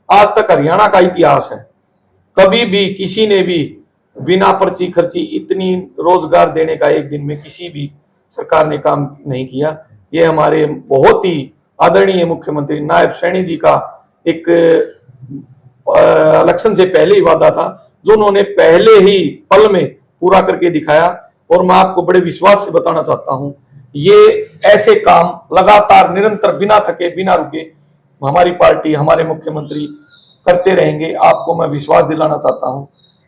आज तक हरियाणा का इतिहास है, कभी भी किसी ने भी बिना पर्ची खर्ची इतनी रोजगार देने का एक दिन में किसी भी सरकार ने काम नहीं किया। ये हमारे बहुत ही आदरणीय मुख्यमंत्री नायब सैनी जी का एक इलेक्शन से पहले ही वादा था, जो उन्होंने पहले ही पल में पूरा करके दिखाया। और मैं आपको बड़े विश्वास से बताना चाहता हूं, ये ऐसे काम लगातार निरंतर बिना थके बिना रुके हमारी पार्टी हमारे मुख्यमंत्री करते रहेंगे। आपको मैं विश्वास दिलाना चाहता हूं,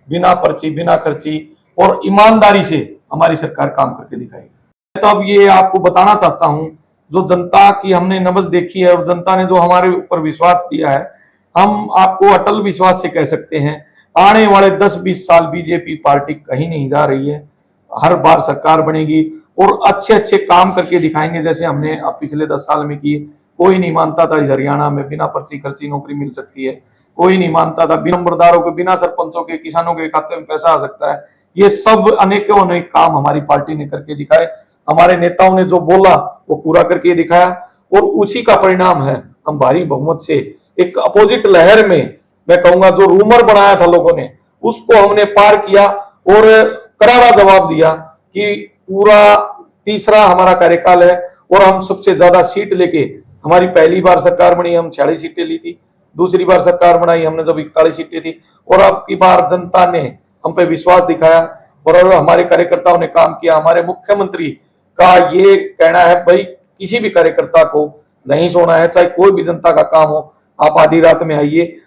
बिना पर्ची बिना खर्ची और ईमानदारी से हमारी सरकार काम करके दिखाएगी। तो अब ये आपको बताना चाहता हूं, जो जनता की हमने नब्ज देखी है और जनता ने जो हमारे ऊपर विश्वास दिया है, हम आपको अटल विश्वास से कह सकते हैं आने वाले 10-20 साल बीजेपी पार्टी कहीं नहीं जा रही है। हर बार सरकार बनेगी और अच्छे अच्छे काम करके दिखाएंगे, जैसे हमने अब पिछले 10 साल में किए। कोई नहीं मानता था इस हरियाणा में बिना पर्ची खर्ची नौकरी मिल सकती है, कोई नहीं मानता था बिना नंबरदारों के बिना सरपंचों के किसानों के खाते में पैसा आ सकता है। ये सब अनेकों अनेक काम हमारी पार्टी ने करके दिखाए। हमारे नेताओं ने जो बोला वो पूरा करके दिखाया और उसी का परिणाम है हम भारी बहुमत से एक अपोजिट लहर में, मैं कहूंगा जो रूमर बनाया था लोगों ने, उसको हमने पार किया और करारा जवाब दिया कि पूरा तीसरा हमारा कार्यकाल है और हम सबसे ज्यादा सीट लेके, हमारी पहली बार सरकार बनी हम 46 सीटें ली थी, दूसरी बार सरकार बनाई हमने जब 41 सीटें थी, और अब की बार जनता ने हम पे विश्वास दिखाया और हमारे कार्यकर्ताओं ने काम किया। हमारे मुख्यमंत्री का ये कहना है, भाई किसी भी कार्यकर्ता को नहीं सोना है, चाहे कोई भी जनता का काम हो, आप आधी रात में आइए।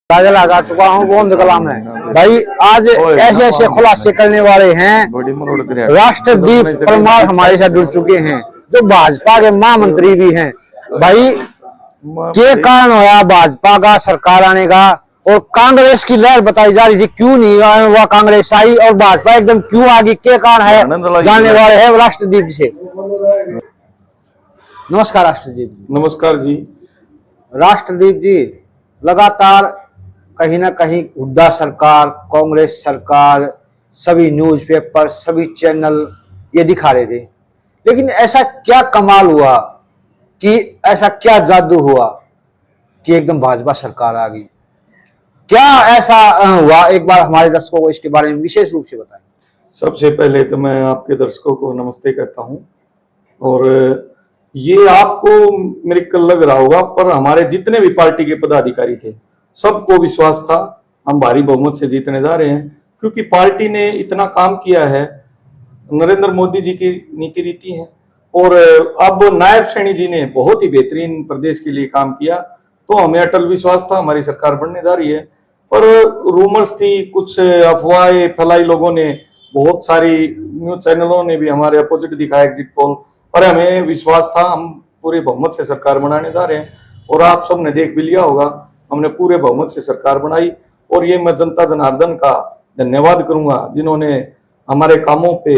लगा चुका हूँ गोंद कलाम है भाई। आज ऐसे ऐसे खुलासे करने वाले हैं। राष्ट्रदीप परमार हमारे साथ जुड़ चुके हैं, जो भाजपा के महामंत्री भी हैं। भाई क्या कारण होया भाजपा का सरकार आने का, और कांग्रेस की लहर बताई जा रही थी, क्यों नहीं हुआ कांग्रेस आई और भाजपा एकदम क्यों आ गई, क्या कारण है, जानने वाले हैं राष्ट्रदीप से। नमस्कार राष्ट्रदीप जी। नमस्कार जी। राष्ट्रदीप जी, लगातार कहीं ना कहीं हुड्डा सरकार, कांग्रेस सरकार, सभी न्यूज़पेपर, सभी चैनल ये दिखा रहे थे, लेकिन ऐसा क्या कमाल हुआ कि ऐसा क्या जादू हुआ कि एकदम भाजपा सरकार आ गई? क्या ऐसा हुआ, एक बार हमारे दर्शकों को इसके बारे में विशेष रूप से बताएं। सबसे पहले तो मैं आपके दर्शकों को नमस्ते कहता हूं, और ये आपको मिरेकल लग रहा होगा, पर हमारे जितने भी पार्टी के पदाधिकारी थे सबको विश्वास था हम भारी बहुमत से जीतने जा रहे हैं, क्योंकि पार्टी ने इतना काम किया है। नरेंद्र मोदी जी की नीति रीति है और अब नायब सैनी जी ने बहुत ही बेहतरीन प्रदेश के लिए काम किया, तो हमें अटल विश्वास था हमारी सरकार बनने जा रही है। पर रूमर्स थी, कुछ अफवाहें फैलाई लोगों ने, बहुत सारी न्यूज चैनलों ने भी हमारे अपोजिट दिखाया एग्जिट पोल, पर हमें विश्वास था हम पूरे बहुमत से सरकार बनाने जा रहे हैं। और आप सब ने देख भी लिया होगा, हमने पूरे बहुमत से सरकार बनाई। और ये मैं जनता जनार्दन का धन्यवाद करूंगा जिन्होंने हमारे कामों पे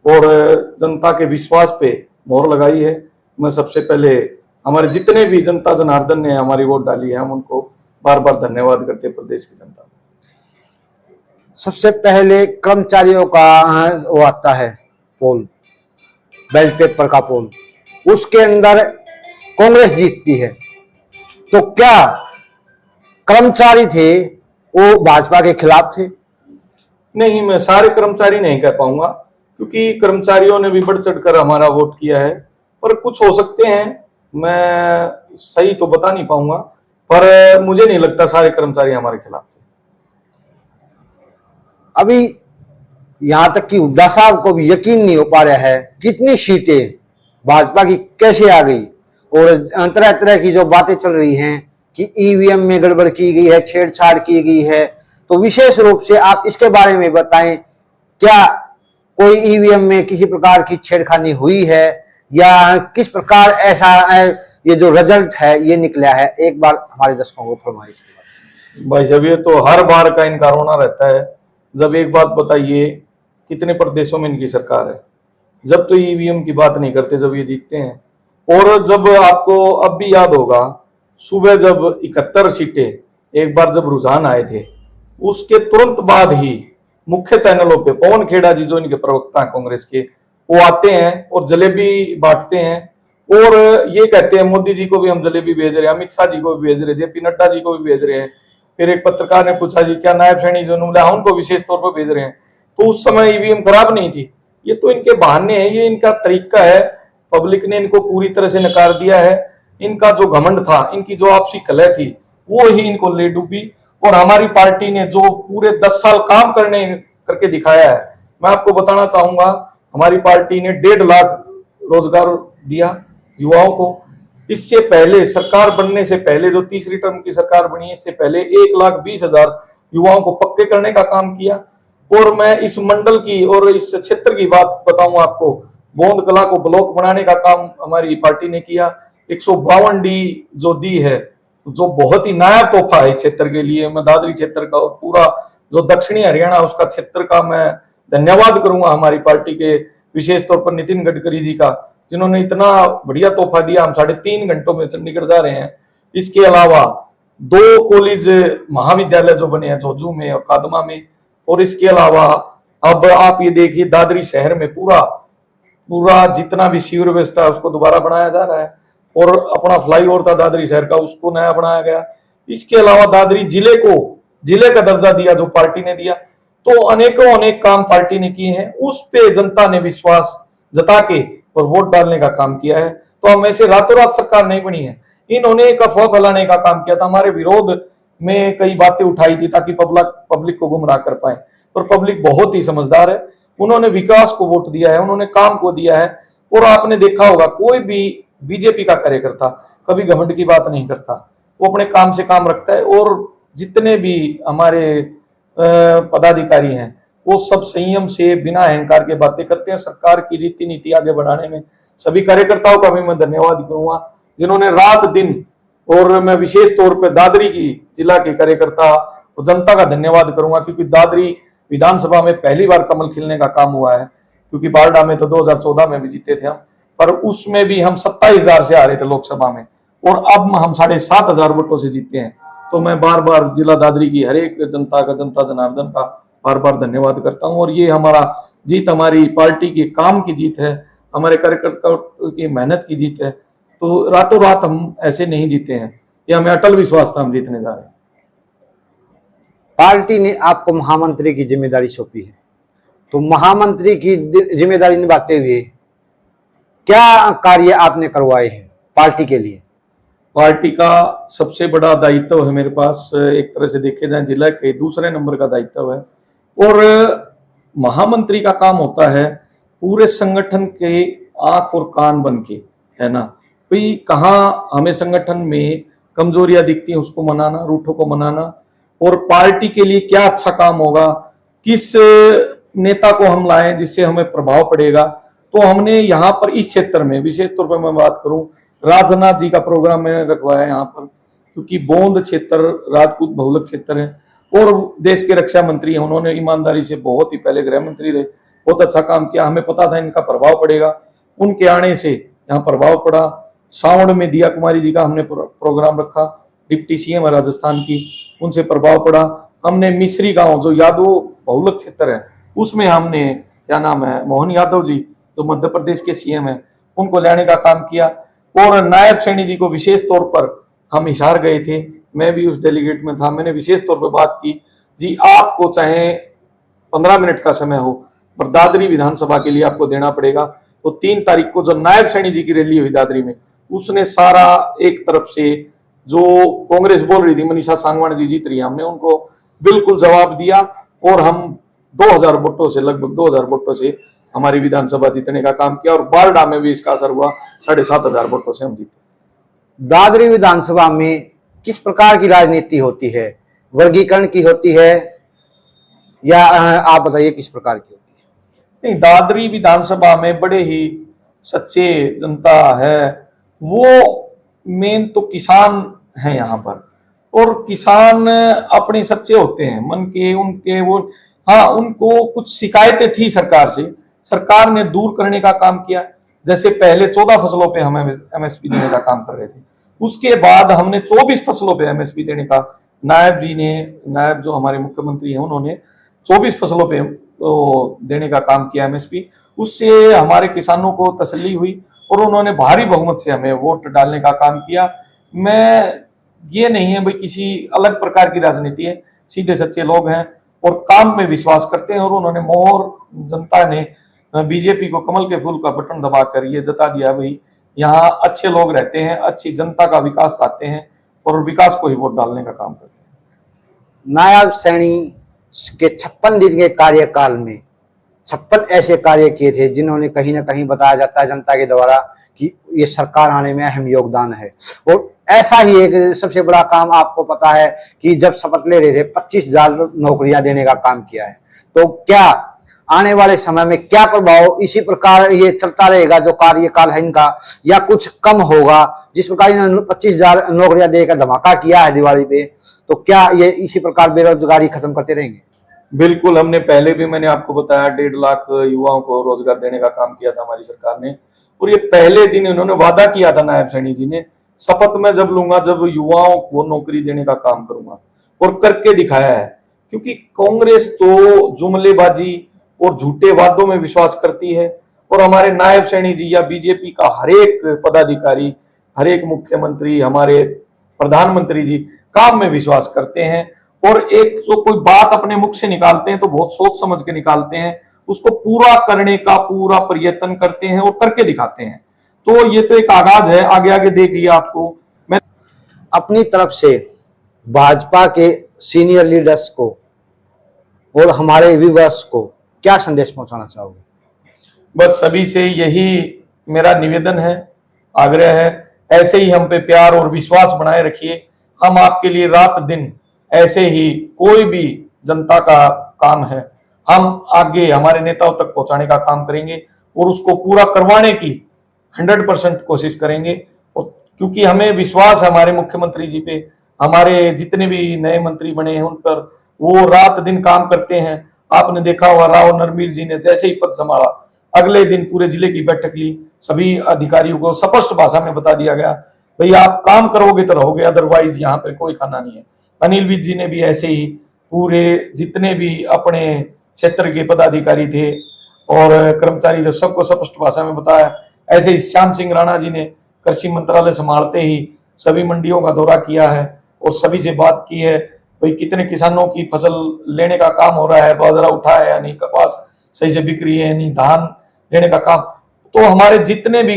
और जनता के विश्वास पे मोहर लगाई है। मैं सबसे पहले हमारे जितने भी जनता जनार्दन ने हमारी वोट डाली है, हम उनको बार बार धन्यवाद करते प्रदेश की जनता। सबसे पहले कर्मचारियों का वो आता है पोल, बैलेट पेपर का पोल, उसके अंदर कांग्रेस जीतती है। तो क्या कर्मचारी थे वो भाजपा के खिलाफ थे? नहीं, मैं सारे कर्मचारी नहीं कह पाऊंगा, क्योंकि कर्मचारियों ने भी बढ़ चढ़कर हमारा वोट किया है, पर कुछ हो सकते हैं, मैं सही तो बता नहीं पाऊंगा, पर मुझे नहीं लगता सारे कर्मचारी हमारे खिलाफ थे। अभी यहां तक कि हुड्डा साहब को भी यकीन नहीं हो पा रहा है कितनी सीटें भाजपा की कैसे आ गई, और तरह तरह की जो बातें चल रही हैं कि ईवीएम में गड़बड़ की गई है, छेड़छाड़ की गई है। तो विशेष रूप से आप इसके बारे में बताएं, क्या कोई ईवीएम में किसी प्रकार की छेड़खानी हुई है या किस प्रकार ऐसा ये जो रिजल्ट है ये निकला है? एक बार हमारे दर्शकों को फरमाइश भाई साहब, ये तो हर बार का इनका रोना रहता है। जब एक बात बताइए, कितने प्रदेशों में इनकी सरकार है, जब तो ईवीएम की बात नहीं करते जब ये जीतते हैं। और जब आपको अब भी याद होगा, सुबह जब 71 सीटें एक बार जब रुझान आए थे, उसके तुरंत बाद ही मुख्य चैनलों पे पवन खेड़ा जी जो इनके प्रवक्ता हैं कांग्रेस के, वो आते हैं और जलेबी बांटते हैं और ये कहते हैं मोदी जी को भी हम जलेबी भेज रहे हैं, अमित शाह जी को भी भेज रहे हैं, जेपी नड्डा जी को भी भेज रहे हैं। फिर एक पत्रकार ने पूछा जी क्या नायब सैनी जो नुमला उनको विशेष तौर पर भेज रहे हैं, तो उस समय ईवीएम खराब नहीं थी। ये तो इनके बहाने हैं, ये इनका तरीका है। पब्लिक ने इनको पूरी तरह से नकार दिया है। इनका जो घमंड था, इनकी जो आपसी कलह थी, वो ही इनको ले डूबी। और हमारी पार्टी ने जो पूरे 10 साल काम करके दिखाया है, मैं आपको बताना चाहूंगा, हमारी पार्टी ने 1.5 लाख रोजगार दिया युवाओं को। इससे पहले सरकार बनने से पहले, जो तीसरी टर्म की सरकार बनी है, इससे पहले 1,20,000 युवाओं को पक्के करने का काम किया। और मैं इस मंडल की और इस क्षेत्र की बात बताऊं आपको, बोंद कला को ब्लॉक बनाने का काम हमारी पार्टी ने किया। 152 डी जो दी है, जो बहुत ही नया तोहफा है इस क्षेत्र के लिए। मैं दादरी क्षेत्र का और पूरा जो दक्षिणी हरियाणा उसका क्षेत्र का मैं धन्यवाद करूंगा हमारी पार्टी के, विशेष तौर पर नितिन गडकरी जी का, जिन्होंने इतना बढ़िया तोहफा दिया। हम 3.5 घंटों में चंडीगढ़ जा रहे हैं। इसके अलावा 2 कॉलेज महाविद्यालय जो बने हैं झोझू में और कादमा में। और इसके अलावा अब आप ये देखिए, दादरी शहर में पूरा जितना भी सीवर व्यवस्था है उसको दोबारा बनाया जा रहा है। और अपना फ्लाईओवर था दादरी शहर का, उसको नया बनाया गया। इसके अलावा दादरी जिले का दर्जा दिया जो पार्टी ने दिया। तो अनेक काम पार्टी ने किए हैं। उस पे जनता ने विश्वास जता के और वोट डालने का काम किया है। तो हम ऐसे रातों रात सरकार नहीं बनी है। इन्होंने एक अफवाह फैलाने का काम किया था, हमारे विरोध में कई बातें उठाई थी ताकि पब्लिक को गुमराह कर पाए। पर पब्लिक बहुत ही समझदार है, उन्होंने विकास को वोट दिया है, उन्होंने काम को दिया है। और आपने देखा होगा, कोई भी बीजेपी का कार्यकर्ता कभी घमंड की बात नहीं करता, वो अपने काम से काम रखता है। और जितने भी हमारे पदाधिकारी हैं वो सब संयम से बिना अहंकार के बातें करते हैं। सरकार की रीति नीति आगे बढ़ाने में सभी कार्यकर्ताओं का भी मैं धन्यवाद करूंगा, जिन्होंने रात दिन, और मैं विशेष तौर पर दादरी की जिला के कार्यकर्ता और जनता का धन्यवाद करूंगा, क्योंकि दादरी विधानसभा में पहली बार कमल खिलने का काम हुआ है। क्योंकि बारडा में तो 2014 में भी जीते थे हम, पर उसमें भी हम 27,000 से आ रहे थे लोकसभा में, और अब हम 7,500 वोटों से जीते हैं। तो मैं बार बार जिला दादरी की हर एक जनता जनार्दन का बार बार धन्यवाद करता हूं। और ये हमारा जीत हमारी पार्टी के काम की जीत है, हमारे कार्यकर्ताओं की मेहनत की जीत है। तो रातों रात हम ऐसे नहीं जीते हैं, ये हमें अटल विश्वास था हम जीतने जा रहे हैं। पार्टी ने आपको महामंत्री की जिम्मेदारी सौंपी है, तो महामंत्री की जिम्मेदारी निभाते हुए क्या कार्य आपने करवाए हैं पार्टी के लिए? पार्टी का सबसे बड़ा दायित्व है मेरे पास, एक तरह से देखे जाए जिला के दूसरे नंबर का दायित्व है। और महामंत्री का काम होता है पूरे संगठन के आंख और कान बन के, है ना भाई, कहाँ हमें संगठन में कमजोरियां दिखती हैं उसको मनाना, रूठों को मनाना, और पार्टी के लिए क्या अच्छा काम होगा, किस नेता को हम लाएं जिससे हमें प्रभाव पड़ेगा। तो हमने यहाँ पर इस क्षेत्र में विशेष तौर पर मैं बात करूं, राजनाथ जी का प्रोग्राम मैंने रखवाया यहाँ पर, क्योंकि बोंद क्षेत्र राजपूत बहुलक क्षेत्र है और देश के रक्षा मंत्री हैं। उन्होंने ईमानदारी से, बहुत ही पहले गृह मंत्री रहे, बहुत अच्छा काम किया। हमें पता था इनका प्रभाव पड़ेगा, उनके आने से यहाँ प्रभाव पड़ा। सावण में दिया कुमारी जी का हमने प्रोग्राम रखा, डिप्टी सीएम है राजस्थान की, उनसे प्रभाव पड़ा। हमने मिश्री गांव जो यादव बहुलक क्षेत्र है उसमें हमने, क्या नाम है, मोहन यादव जी जो मध्य प्रदेश के सीएम है, उनको लाने का काम किया। और नायब सैनी जी को विशेष तौर पर हम हिसार गए थे, मैं भी उस डेलीगेट में था। मैंने विशेष तौर पर बात की, जी आपको चाहे 15 मिनट का समय हो पर दादरी विधानसभा के लिए आपको देना पड़ेगा। तो 3 तारीख को जो नायब सैनी जी की रैली हुई दादरी में, उसने सारा एक तरफ से जो कांग्रेस बोल रही थी मनीषा सांगवान जी जीत रही है, हमने उनको बिल्कुल जवाब दिया और हम 2000 वोटों से, लगभग 2000 वोटों से हमारी विधानसभा जीतने का काम किया। और बारडा में भी इसका असर हुआ, 7,500 वोटों से हम जीते। दादरी विधानसभा में किस प्रकार की राजनीति होती है? वर्गीकरण की होती है या आप बताइए किस प्रकार की होती है? नहीं, दादरी विधानसभा में बड़े ही सच्चे जनता है। वो मेन तो किसान हैं यहाँ पर, और किसान अपने सच्चे होते हैं मन के, उनके वो, हाँ उनको कुछ शिकायतें थी सरकार से, सरकार ने दूर करने का काम किया। जैसे पहले 14 फसलों पे हम एमएसपी देने का काम कर रहे थे, उसके बाद हमने 24 फसलों पे एमएसपी देने का, नायब जो हमारे मुख्यमंत्री हैं उन्होंने 24 फसलों पे देने का काम किया एमएसपी। उससे हमारे किसानों को तसल्ली हुई और उन्होंने भारी बहुमत से हमें वोट डालने का काम किया। मैं ये नहीं है भाई किसी अलग प्रकार की राजनीति है, सीधे सच्चे लोग हैं और काम में विश्वास करते हैं। और उन्होंने मोहर जनता ने बीजेपी को कमल के फूल का बटन दबाकर ये जता दिया भाई यहाँ अच्छे लोग रहते हैं, अच्छी जनता का विकास चाहते हैं और विकास को ही वोट डालने का काम करते हैं। नायब सैनी के 56 दिन के कार्यकाल में 56 ऐसे कार्य किए थे जिन्होंने कहीं ना कहीं बताया जाता है जनता के द्वारा कि ये सरकार आने में अहम योगदान है। और ऐसा ही एक सबसे बड़ा काम आपको पता है कि जब शपथ ले रहे थे 25,000 नौकरियां देने का काम किया है। तो क्या आने वाले समय में क्या प्रभाव इसी प्रकार ये चलता रहेगा जो कार्यकाल है इनका, या कुछ कम होगा? जिस प्रकार इन्होंने 25,000 नौकरियां देकर धमाका किया है दिवाली पे, तो क्या ये इसी प्रकार बेरोजगारी खत्म करते रहेंगे? बिल्कुल, हमने पहले भी मैंने आपको बताया 1.5 लाख युवाओं को रोजगार देने का काम किया था हमारी सरकार ने। और ये पहले दिन इन्होंने वादा किया था नायब सैनी जी ने, शपथ में जब लूंगा जब युवाओं को नौकरी देने का काम करूंगा, और करके दिखाया है। क्योंकि कांग्रेस तो जुमलेबाजी और झूठे वादों में विश्वास करती है और हमारे नायब सैनी जी या बीजेपी का हर एक पदाधिकारी, हर एक मुख्यमंत्री, हमारे प्रधानमंत्री जी काम में विश्वास करते हैं। और एक जो कोई बात अपने मुख से निकालते हैं तो बहुत सोच समझ के निकालते हैं, उसको पूरा करने का पूरा प्रयत्न करते हैं और करके दिखाते हैं। तो ये तो एक आगाज है, आगे आगे देखिए आपको। मैं अपनी तरफ से भाजपा के सीनियर लीडर्स को और हमारे व्यूअर्स को क्या संदेश पहुंचाना चाहोगे? बस सभी से यही मेरा निवेदन है, आग्रह है, ऐसे ही हम पे प्यार और विश्वास बनाए रखिए। हम आपके लिए रात दिन ऐसे ही कोई भी जनता का काम है हम आगे हमारे नेताओं तक पहुंचाने का काम करेंगे और उसको पूरा करवाने की 100% कोशिश करेंगे। और क्योंकि हमें विश्वास है हमारे मुख्यमंत्री जी पे, हमारे जितने भी नए मंत्री बने हैं उन पर, वो रात दिन काम करते हैं। आपने देखा होगा राव नरवीर जी ने जैसे ही पद संभाला अगले दिन पूरे जिले की बैठक ली, सभी अधिकारियों को स्पष्ट भाषा में बता दिया गया भाई आप काम करोगे तो रहोगे, अदरवाइज यहाँ पर कोई खाना नहीं है। अनिल विज जी ने भी ऐसे ही पूरे जितने भी अपने क्षेत्र के पदाधिकारी थे और कर्मचारी थे सबको स्पष्ट भाषा में बताया। ऐसे ही श्याम सिंह राणा जी ने कृषि मंत्रालय संभालते ही सभी मंडियों का दौरा किया है और सभी से बात की है भाई कितने किसानों की फसल लेने का काम हो रहा है, बाजरा उठा है या नहीं, कपास सही से बिक रही है नहीं, धान लेने का काम। तो हमारे जितने भी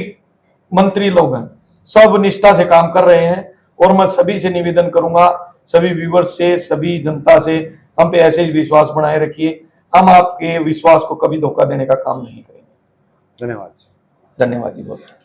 मंत्री लोग हैं सब निष्ठा से काम कर रहे हैं और मैं सभी से निवेदन करूंगा, सभी व्यूवर्स से, सभी जनता से, हम पे ऐसे ही विश्वास बनाए रखिए। हम आपके विश्वास को कभी धोखा देने का काम नहीं करेंगे। धन्यवाद। धन्यवाद जी बहुत।